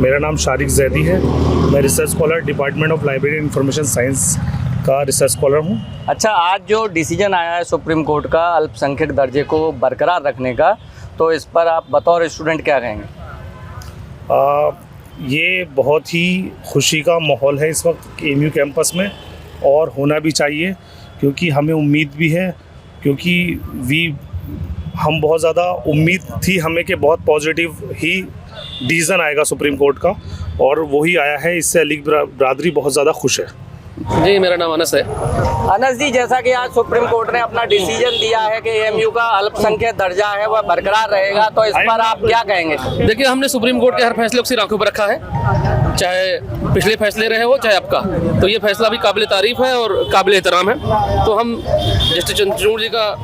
मेरा नाम शारिक जैदी है। मैं research scholar department of library and information science का रिसर्च स्कॉलर हूँ। अच्छा, आज जो डिसीजन आया है सुप्रीम कोर्ट का अल्पसंख्यक दर्जे को बरकरार रखने का, तो इस पर आप बतौर स्टूडेंट क्या कहेंगे? ये बहुत ही खुशी का माहौल है इस वक्त एमयू कैंपस में, और होना भी चाहिए, क्योंकि हमें उम्मीद भी है, क्योंकि हम बहुत ज़्यादा उम्मीद थी हमें कि बहुत पॉजिटिव ही डिसीज़न आएगा सुप्रीम कोर्ट का, और वही आया है। इससे अली बिरादरी बहुत ज़्यादा खुश है। जी, मेरा नाम अनस है। अनस जी, जैसा कि आज सुप्रीम कोर्ट ने अपना डिसीजन दिया है कि एएमयू का अल्पसंख्यक दर्जा है वह बरकरार रहेगा, तो इस पर आप क्या कहेंगे? देखिए, हमने सुप्रीम कोर्ट के हर फैसले को सिर आंखों पर रखा है, चाहे पिछले फैसले रहे हो चाहे आपका। तो ये फैसला भी काबिल तारीफ है और काबिल एहतराम है। तो हम जस्टिस चंद्रचूड़ जी का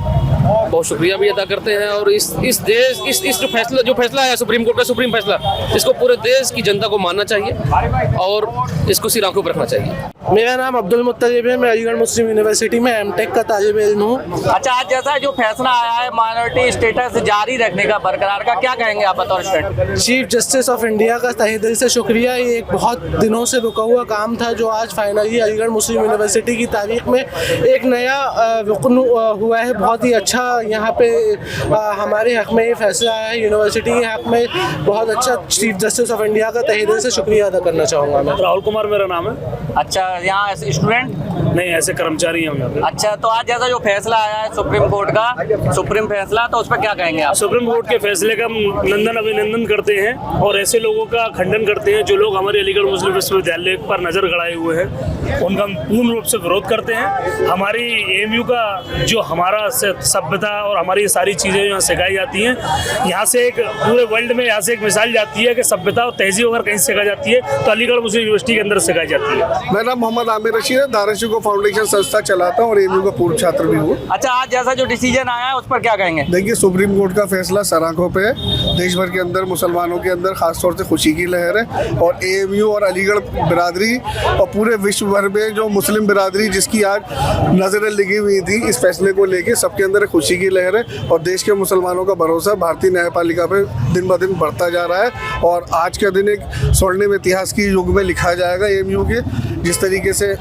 बहुत शुक्रिया भी अदा करते हैं, और इस जो फैसला आया सुप्रीम कोर्ट का सुप्रीम फैसला, इसको पूरे देश की जनता को मानना चाहिए और इसको सिर आंखों पर रखना चाहिए। मेरा नाम अब्दुल मुत्तलिब है। मैं अलीगढ़ मुस्लिम यूनिवर्सिटी में एमटेक का तालिब इल्म हूँ। अच्छा, आज जैसा जो फैसला आया है माइनॉरिटी स्टेटस जारी रखने का, बरकरार का, क्या कहेंगे आप बतौर student? Chief justice of India का तहे दिल से शुक्रिया। ये एक बहुत दिनों से रुका हुआ काम था, जो आज फाइनली अलीगढ़ मुस्लिम यूनिवर्सिटी की तारीख में एक नया रुकन हुआ है। बहुत ही अच्छा यहाँ पे हमारे हक़ में ये फैसला आया है, यूनिवर्सिटी के हक़ में बहुत अच्छा। चीफ जस्टिस ऑफ इंडिया का तहे दिल से शुक्रिया अदा करना चाहूँगा मैं। राहुल कुमार मेरा नाम है। अच्छा, यहाँ स्टूडेंट नहीं, ऐसे कर्मचारी हैं हम यहाँ पे। अच्छा, तो आज जैसा जो फैसला आया है सुप्रीम कोर्ट का, सुप्रीम फैसला, तो उस पर क्या कहेंगे आप? सुप्रीम कोर्ट के फैसले का हम अभिनंदन करते हैं, और ऐसे लोगों का खंडन करते हैं जो लोग हमारे अलीगढ़ मुस्लिम विश्वविद्यालय पर नज़र गड़ाए हुए हैं। उनका हम पूर्ण रूप से विरोध करते हैं। हमारी एएमयू का जो हमारा सभ्यता और हमारी सारी चीज़ें यहाँ सिखाई जाती हैं, यहाँ से एक पूरे वर्ल्ड में यहाँ से एक मिसाल जाती है कि सभ्यता और तहजीब अगर कहीं सिखाई जाती है तो अलीगढ़ मुस्लिम यूनिवर्सिटी के अंदर सिखाई जाती है। मेरा नाम मोहम्मद आमिर रशीद है। धाराशिव फाउंडेशन संस्था चलाता हूँ और एएमयू का पूर्व छात्र भी हूँ। अच्छा, आज जैसा जो डिसीजन आया है उस पर क्या कहेंगे? देखिए, सुप्रीम कोर्ट का फैसला सराखों पे है। देश भर के अंदर मुसलमानों के अंदर खासतौर से खुशी की लहर है, और एएमयू और अलीगढ़ बिरादरी और पूरे विश्व भर में जो मुस्लिम बिरादरी जिसकी आज नजरें लगी हुई थी इस फैसले को लेके, सबके अंदर खुशी की लहर है। और देश के मुसलमानों का भरोसा भारतीय न्यायपालिका पे दिन ब दिन बढ़ता जा रहा है, और आज का दिन एक स्वर्णिम इतिहास की युग में लिखा जाएगा एएमयू के। जिस तरीके से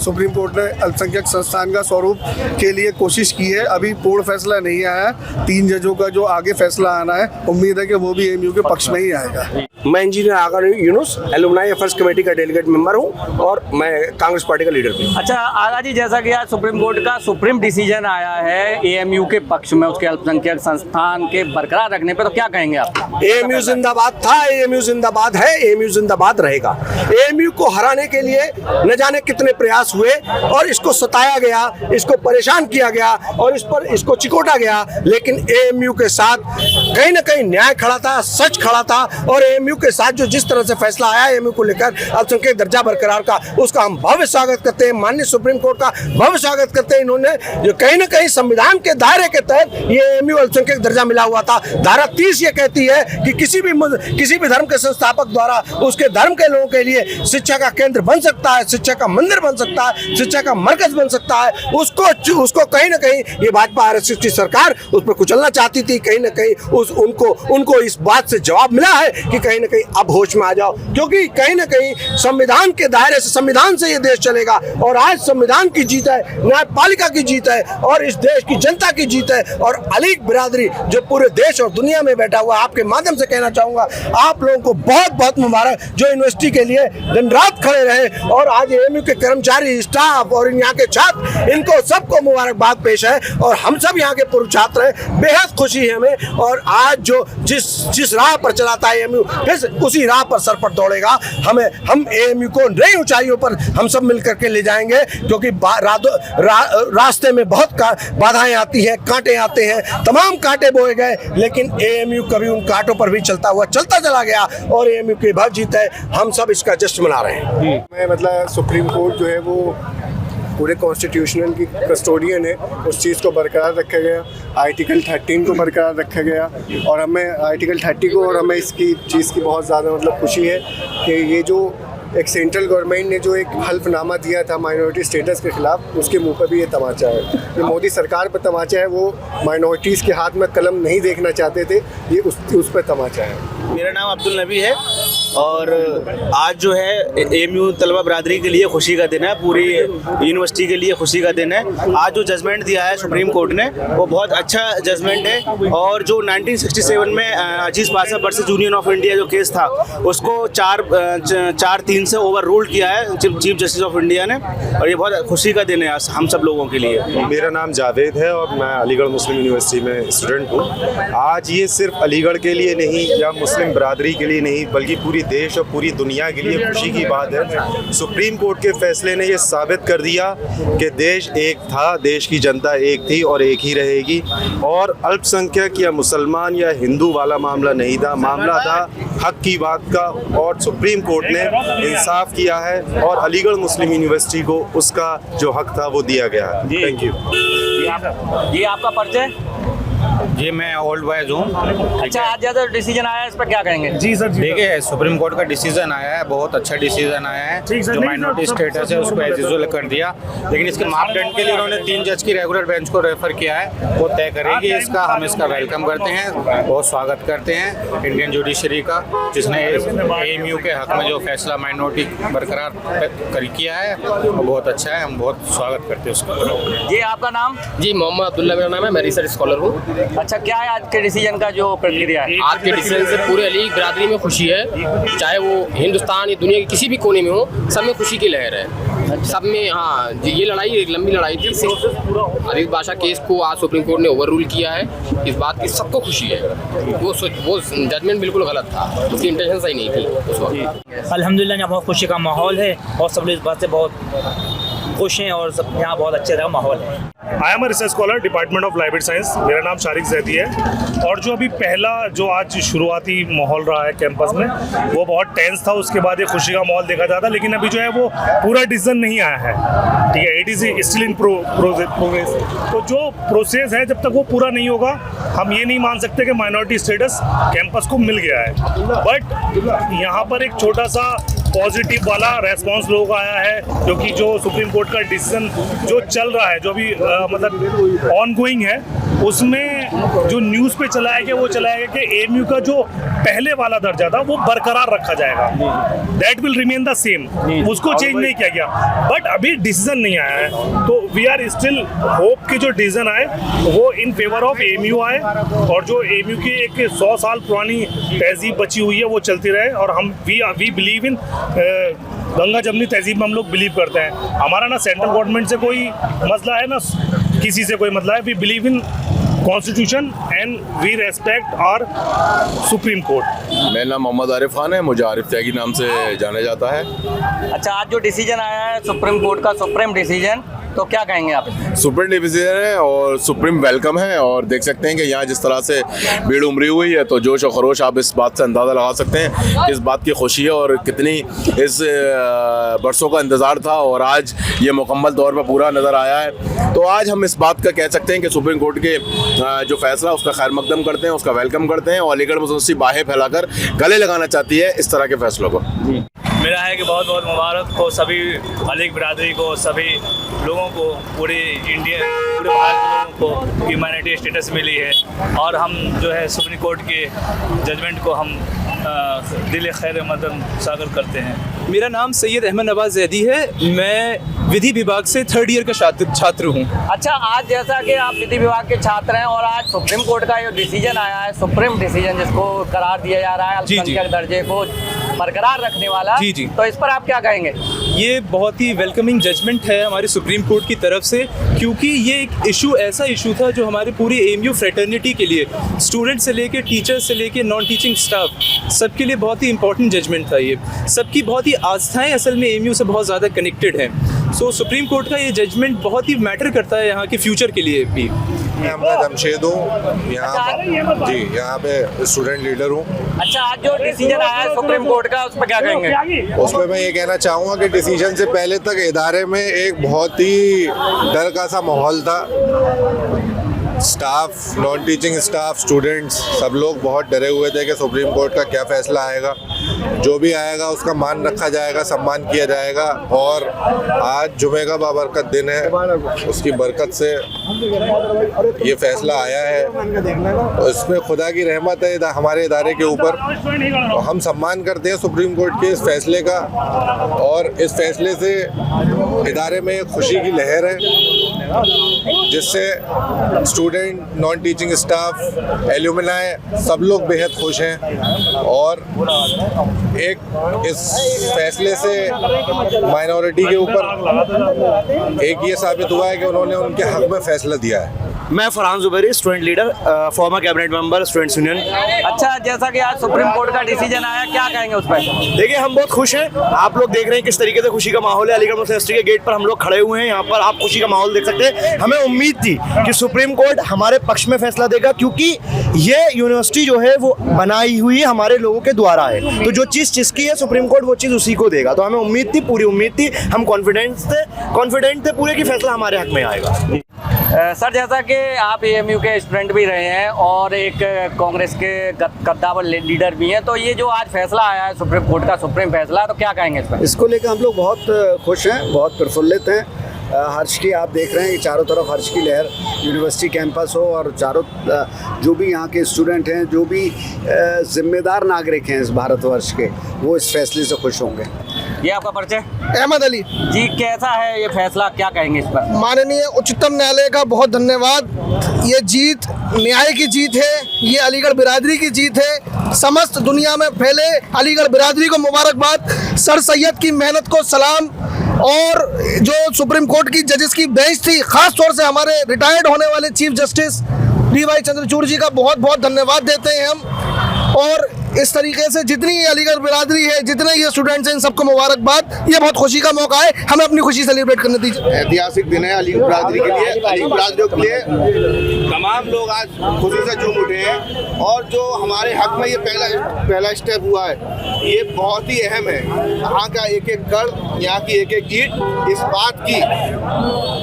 सुप्रीम कोर्ट ने अल्पसंख्यक संस्थान का स्वरूप के लिए कोशिश की है, अभी पूर्ण फैसला नहीं आया है। 3 जजों का जो आगे फैसला आना है, उम्मीद है कि वो भी एएमयू के पक्ष में ही आएगा। मैं इंजीनियर आगा यूनुस, एलुमनाई अफेयर्स कमेटी का डेलीगेट मेंबर हूँ, और मैं कांग्रेस पार्टी का लीडर भी। अच्छा आगा जी, जैसा कि आज सुप्रीम कोर्ट का सुप्रीम डिसीजन आया है एएमयू के पक्ष में, उसके अल्पसंख्यक संस्थान के बरकरार रखने पे, तो क्या कहेंगे आप? एएमयू जिंदाबाद था, एएमयू जिंदाबाद है, एएमयू जिंदाबाद रहेगा। एएमयू को हराने के लिए न जाने कितने प्रयास हुए, और इसको सताया गया, इसको परेशान किया गया, और इसको चिकोटा गया, लेकिन एएमयू के साथ कहीं ना कहीं न्याय खड़ा था, सच खड़ा था। और एएमयू के साथ जो जिस तरह से फैसला आया एएमयू को लेकर अल्पसंख्यक दर्जा बरकरार का, उसका हम भव्य स्वागत करते हैं। माननीय सुप्रीम कोर्ट का भव्य स्वागत करते हैं। इन्होंने जो कहीं ना कहीं संविधान के दायरे के तहत ये एएमयू अल्पसंख्यक दर्जा मिला हुआ था। धारा 30 ये कहती है कि किसी भी धर्म के संस्थापक द्वारा उसके धर्म के लोगों के लिए शिक्षा का केंद्र बन सकता है, शिक्षा का मंदिर बन सकता है, शिक्षा का मरकज बन सकता है। उसको कहीं ना कहीं ये भाजपा आरएसएस की सरकार उस पर कुचलना चाहती थी। कहीं ना कहीं उनको इस बात से जवाब मिला है कि कहीं ना कहीं अब होश में आ जाओ, क्योंकि कहीं ना कहीं संविधान के दायरे से, संविधान से ये देश चलेगा। और आज संविधान की जीत है, न्यायपालिका की जीत है, और इस देश की जनता की जीत है। और अलीग बिरादरी जो पूरे देश और दुनिया में बैठा हुआ है, आपके माध्यम से कहना चाहूंगा, आप लोगों को बहुत बहुत मुबारक जो यूनिवर्सिटी के लिए दिन रात खड़े रहे। और आज एएमयू के कर्मचारी, स्टाफ और यहाँ के छात्र, इनको सबको मुबारकबाद पेश है। और हम सब यहाँ के पूर्व छात्र हैं, बेहद खुशी है हमें। और आज जो जिस राह पर चलाता है एएमयू, फिर उसी राह पर सर पर दौड़ेगा। हम एएमयू को नई ऊंचाइयों पर हम सब मिलकर के ले जाएंगे, क्योंकि रास्ते में बहुत बाधाएं आती हैं, कांटे आते हैं, तमाम कांटे बोए गए, लेकिन एएमयू कभी उन कांटों पर भी चलता चला गया, और एएमयू की भव्य जीत है। हम सब इसका जश्न मना रहे हैं। मैं मतलब सुप्रीम कोर्ट जो है वो पूरे कॉन्स्टिट्यूशनल की कस्टोडियन है, उस चीज़ को बरकरार रखा गया। आर्टिकल 13 को बरकरार रखा गया, और हमें आर्टिकल 30 को, और हमें इसकी चीज़ की बहुत ज़्यादा मतलब खुशी है कि ये जो एक सेंट्रल गवर्नमेंट ने जो एक हल्फनामा दिया था माइनॉरिटी स्टेटस के खिलाफ, उसके मुंह पर भी ये तमाचा है। ये मोदी सरकार पर तमाचा है, वो माइनॉरिटीज़ के हाथ में कलम नहीं देखना चाहते थे, ये उस पर तमाचा है। मेरा नाम अब्दुल नबी है। और आज जो है AMU तलबा बरादरी के लिए खुशी का दिन है, पूरी यूनिवर्सिटी के लिए खुशी का दिन है। आज जो जजमेंट दिया है सुप्रीम कोर्ट ने वो बहुत अच्छा जजमेंट है, और जो 1967 में Aziz Pasha versus union of India जो केस था उसको 4-3 से ओवर रूल किया है चीफ जस्टिस ऑफ इंडिया ने, और ये बहुत खुशी का दिन है हम सब लोगों के लिए। मेरा नाम जावेद है और मैं अलीगढ़ मुस्लिम यूनिवर्सिटी में स्टूडेंट हूँ। आज ये सिर्फ अलीगढ़ के लिए नहीं या मुस्लिम बरादरी के लिए नहीं बल्कि पूरी देश और पूरी दुनिया के लिए खुशी की बात है। सुप्रीम कोर्ट के फैसले ने ये साबित कर दिया कि देश एक था, देश की जनता एक थी और एक ही रहेगी, और अल्पसंख्यक या मुसलमान या हिंदू वाला मामला नहीं था, मामला था हक की बात का, और सुप्रीम कोर्ट ने इंसाफ किया है और अलीगढ़ मुस्लिम यूनिवर्सिटी को उसका जो हक था वो दिया गया है। Thank you. ये आपका परिचय? जी मैं ओल्ड बॉयज हूँ। अच्छा, आज जो डिसीजन आया है इस पर क्या कहेंगे? जी सर, देखिए सुप्रीम कोर्ट का डिसीजन आया है, बहुत अच्छा डिसीजन आया है। जो माइनॉरिटी स्टेटस है उसको एज यूजुअल कर दिया, लेकिन इसके मापदंड के लिए उन्होंने 3 जज की रेगुलर बेंच को रेफर किया है, वो तय करेगी इसका। हम इसका वेलकम करते हैं, बहुत स्वागत करते हैं इंडियन जुडिशरी का, जिसने AMU के हक में जो फैसला माइनॉरिटी बरकरार किया है वो बहुत अच्छा है। हम बहुत स्वागत करते हैं उसका। जी आपका नाम? जी मोहम्मद अब्दुल्ला मेरा नाम है, मैं रिसर्च स्कॉलर हूँ। अच्छा, क्या है आज के डिसीजन का जो प्रक्रिया है? आज के डिसीजन से पूरे अली बिरादरी में खुशी है, चाहे वो हिंदुस्तान या दुनिया के किसी भी कोने में हो, सब में खुशी की लहर है सब में। हाँ जी, ये लड़ाई एक लंबी लड़ाई थी। अजीज बादशाह केस को आज सुप्रीम कोर्ट ने ओवर रूल किया है, इस बात की सबको खुशी है। वो जजमेंट बिल्कुल गलत था, उसकी इंटेंशन सही नहीं थी उस वक्त। अल्हम्दुलिल्लाह यहाँ बहुत खुशी का माहौल है और सब लोग इस बात से बहुत खुश हैं और सब यहाँ बहुत अच्छे तरह माहौल है। I am research scholar department of library science, मेरा नाम शारिक जैदी है। और जो अभी पहला जो आज शुरुआती माहौल रहा है कैंपस में वो बहुत टेंस था, उसके बाद एक खुशी का माहौल देखा जाता, लेकिन अभी जो है वो पूरा डिसीजन नहीं आया है, ठीक है, it is still in progress. तो जो प्रोसेस है जब तक वो पूरा नहीं होगा हम ये नहीं मान सकते कि माइनॉरिटी स्टेटस कैंपस को मिल गया है। बट यहाँ पर एक छोटा सा पॉजिटिव वाला रेस्पॉन्स लोगों का आया है, क्योंकि जो सुप्रीम कोर्ट का डिसीजन जो चल रहा है, जो भी मतलब ऑन गोइंग है, उसमें जो न्यूज़ पे चलाया गया वो चलाया गया कि AMU का जो पहले वाला दर्जा था वो बरकरार रखा जाएगा, that will remain the same, उसको चेंज नहीं किया गया। बट अभी डिसीजन नहीं आया है, तो वी आर स्टिल होप कि जो डिसीजन आए वो इन फेवर ऑफ AMU आए, और जो AMU की एक 100 साल पुरानी तहजीब बची हुई है वो चलती रहे। और हम वी बिलीव इन गंगा जमनी तहजीब में हम लोग बिलीव करते हैं। हमारा ना सेंट्रल गवर्नमेंट से कोई मसला है ना किसी से कोई मतलब है। We believe in constitution and we respect our supreme court. मेरा नाम मोहम्मद आरिफ खान है, मुझे आरिफ त्यागी नाम से जाना जाता है। अच्छा, आज जो डिसीजन आया है सुप्रीम कोर्ट का, सुप्रीम डिसीजन, तो क्या कहेंगे आप? सुप्रीम डिसीजन है और सुप्रीम वेलकम है, और देख सकते हैं कि यहाँ जिस तरह से भीड़ उमड़ी हुई है तो जोश और खरोश आप इस बात से अंदाज़ा लगा सकते हैं कि इस बात की खुशी है और कितनी इस बरसों का इंतज़ार था और आज ये मुकम्मल तौर पर पूरा नज़र आया है। तो आज हम इस बात का कह सकते हैं कि सुप्रीम कोर्ट के जो फैसला उसका खैर मकदम करते हैं, उसका वेलकम करते हैं, और अलीगढ़ मुस्लिम यूनिवर्सिटी बाहें फैलाकर गले लगाना चाहती है इस तरह के फैसलों को। मेरा है कि बहुत बहुत मुबारक हो सभी अलीगढ़ बिरादरी को, सभी लोगों को, पूरे इंडिया, पूरे भारत के लोगों को ह्यूमैनिटी स्टेटस मिली है। और हम जो है सुप्रीम कोर्ट के जजमेंट को हम दिल खैर मकदम सागर करते हैं। मेरा नाम सैयद अहमद नवाज जैदी है, मैं विधि विभाग से 3rd ईयर का छात्र हूँ। अच्छा, आज जैसा कि आप विधि विभाग के छात्र हैं और आज सुप्रीम कोर्ट का जो डिसीजन आया है, सुप्रीम डिसीजन जिसको करार दिया जा रहा है अल्पसंख्यक दर्जे को बरकरार रखने वाला, जी। तो इस पर आप क्या कहेंगे? ये बहुत ही वेलकमिंग जजमेंट है हमारे सुप्रीम कोर्ट की तरफ से, क्योंकि ये एक ऐसा इशू था जो हमारे पूरी AMU फ्रेटर्निटी के लिए, स्टूडेंट से लेके टीचर्स से लेके नॉन टीचिंग स्टाफ, सबके लिए बहुत ही इंपॉर्टेंट जजमेंट था। ये सबकी बहुत ही आस्थाएं असल में AMU से बहुत ज़्यादा कनेक्टेड हैं। सो सुप्रीम कोर्ट का ये जजमेंट बहुत ही मैटर करता है यहाँ के फ्यूचर के लिए भी। मैं अहमद जमशेद हूँ, यहाँ पे स्टूडेंट लीडर हूँ। अच्छा, आज जो डिसीजन आया है सुप्रीम कोर्ट का, उस पर क्या कहेंगे? उसमें मैं ये कहना चाहूँगा कि डिसीजन से पहले तक इदारे में एक बहुत ही डर का सा माहौल था, staff, non teaching staff, students सब लोग बहुत डरे हुए थे कि सुप्रीम कोर्ट का क्या फैसला आएगा। जो भी आएगा उसका मान रखा जाएगा, सम्मान किया जाएगा। और आज जुमे का बाबरकत दिन है, उसकी बरकत से ये फैसला आया है। इसमें खुदा की रहमत है हमारे इदारे के ऊपर। तो हम सम्मान करते हैं सुप्रीम कोर्ट के इस फैसले का, और इस फैसले से इदारे में खुशी की लहर है, जिससे student, non teaching staff, alumni सब लोग बेहद खुश हैं। और एक इस फैसले से माइनॉरिटी के ऊपर एक ये साबित हुआ है कि उन्होंने उनके हक में फैसला दिया है। मैं Farhan Zubairi, student leader, former cabinet member, students union. अच्छा, जैसा कि आज सुप्रीम कोर्ट का डिसीजन आया, क्या कहेंगे उस पर? देखिए, हम बहुत खुश हैं। आप लोग देख रहे हैं किस तरीके से खुशी का माहौल है। अलीगढ़ मुस्लिम यूनिवर्सिटी के गेट पर हम लोग खड़े हुए हैं। यहाँ पर आप खुशी का माहौल देख सकते हैं। हमें उम्मीद थी कि सुप्रीम कोर्ट हमारे पक्ष में फैसला देगा, क्योंकि ये यूनिवर्सिटी जो है वो बनाई हुई हमारे लोगों के द्वारा है। तो जो चीज़ जिसकी है सुप्रीम कोर्ट वो चीज़ उसी को देगा। तो हमें उम्मीद थी, पूरी उम्मीद थी, हम कॉन्फिडेंट थे पूरे कि फैसला हमारे हक में आएगा। सर, जैसा कि आप एएमयू के स्टूडेंट भी रहे हैं और एक कांग्रेस के कद्दावर लीडर भी हैं, तो ये जो आज फैसला आया है सुप्रीम कोर्ट का, सुप्रीम फैसला, तो क्या कहेंगे इस पर? इसको लेकर हम लोग बहुत खुश हैं, बहुत प्रफुल्लित हैं। हर्ष की आप देख रहे हैं कि चारों तरफ हर्ष की लहर, यूनिवर्सिटी कैंपस हो और चारों जो भी यहाँ के स्टूडेंट हैं, जो भी जिम्मेदार नागरिक हैं इस भारतवर्ष के, वो इस फैसले से खुश होंगे। ये आपका परिचय? अहमद अली जी, कैसा है ये फैसला, क्या कहेंगे इस पर? माननीय उच्चतम न्यायालय का बहुत धन्यवाद। ये जीत न्याय की जीत है, ये अलीगढ़ बिरादरी की जीत है। समस्त दुनिया में फैले अलीगढ़ बिरादरी को मुबारकबाद, सर सैयद की मेहनत को सलाम। और जो सुप्रीम कोर्ट की जजेस की बेंच थी, खास तौर से हमारे रिटायर्ड होने वाले चीफ जस्टिस DY चंद्रचूड़ जी का बहुत बहुत धन्यवाद देते हैं हम। और इस तरीके से जितनी ये अलीगढ़ बिरादरी है, जितने ये स्टूडेंट्स हैं, इन सबको मुबारकबाद। ये बहुत खुशी का मौका है, हमें अपनी खुशी सेलिब्रेट करने दीजिए। ऐतिहासिक दिन है अलीगढ़ बिरादरी के लिए, अलीगढ़ बिरादरियों के लिए। तमाम लोग आज खुशी से झूम उठे हैं, और जो हमारे हक में ये पहला स्टेप हुआ है, ये बहुत ही अहम है। यहाँ का एक एक कण, यहाँ की एक एक ईंट इस बात की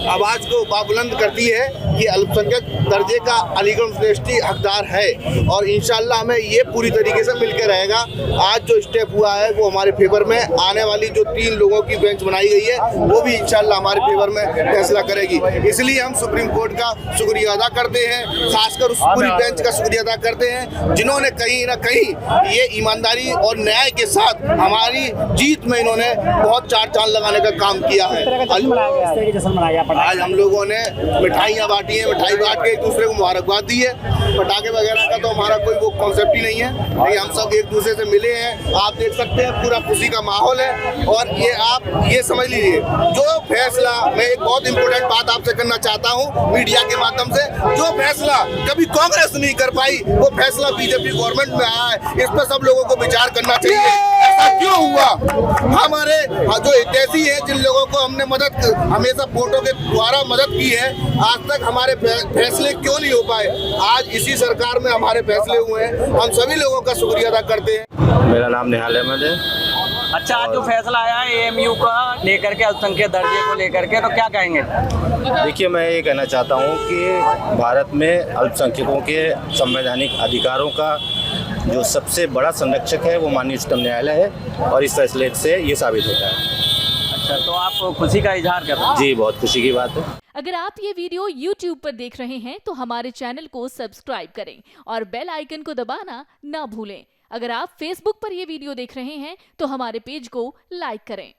आवाज़ को बाबुलंद करती है कि अल्पसंख्यक दर्जे का अलीगढ़ यूनिवर्सिटी हकदार है। और इंशाल्लाह हमें ये पूरी तरीके से मिलकर रहेगा। आज जो स्टेप हुआ है वो हमारे फेवर में, आने वाली जो 3 लोगों की बेंच बनाई गई है वो भी इंशाल्लाह हमारे फेवर में फैसला करेगी। इसलिए हम सुप्रीम कोर्ट का शुक्रिया अदा करते हैं, खासकर उस पूरी बेंच का शुक्रिया अदा करते हैं जिन्होंने कहीं ना कहीं ये ईमानदारी और न्याय के साथ हमारी जीत में इन्होंने बहुत चार चांद लगाने का काम किया है। आज हम लोगों ने मिठाइयाँ बांटी हैं, मिठाई बांट के एक दूसरे को मुबारकबाद दी है। पटाखे वगैरह का तो हमारा कोई वो कॉन्सेप्ट ही नहीं है, लेकिन हम सब एक दूसरे से मिले हैं। आप देख सकते हैं पूरा खुशी का माहौल है। और ये आप ये समझ लीजिए, जो फैसला, मैं एक बहुत इंपॉर्टेंट बात आपसे करना चाहता हूँ मीडिया के माध्यम से, जो फैसला कभी कांग्रेस नहीं कर पाई वो फैसला बीजेपी गवर्नमेंट में आया है। इस पर सब लोगों को विचार करना चाहिए, ऐसा क्यों हुआ। हमारे जो हितैषी है, जिन लोगों को हमने मदद हमेशा वोटों के द्वारा मदद की है, आज तक हमारे फैसले क्यों नहीं हो पाए। आज इसी सरकार में हमारे फैसले हुए हैं, हम सभी लोगों का शुक्रिया अदा करते हैं। मेरा नाम निहाल अहमद है। अच्छा, आज जो फैसला आया है एएमयू का लेकर के, अल्पसंख्यक दर्जे को लेकर के, तो क्या कहेंगे? देखिए, मैं ये कहना चाहता हूँ कि भारत में अल्पसंख्यकों के संवैधानिक अधिकारों का जो सबसे बड़ा संरक्षक है वो माननीय उच्चतम न्यायालय है, और इस फैसले से ये साबित होता है। अच्छा, तो आप खुशी का इजहार कर रहे हैं? जी, बहुत खुशी की बात है। अगर आप ये वीडियो YouTube पर देख रहे हैं तो हमारे चैनल को सब्सक्राइब करें और बेल आइकन को दबाना ना भूलें। अगर आप Facebook पर ये वीडियो देख रहे हैं तो हमारे पेज को लाइक करें।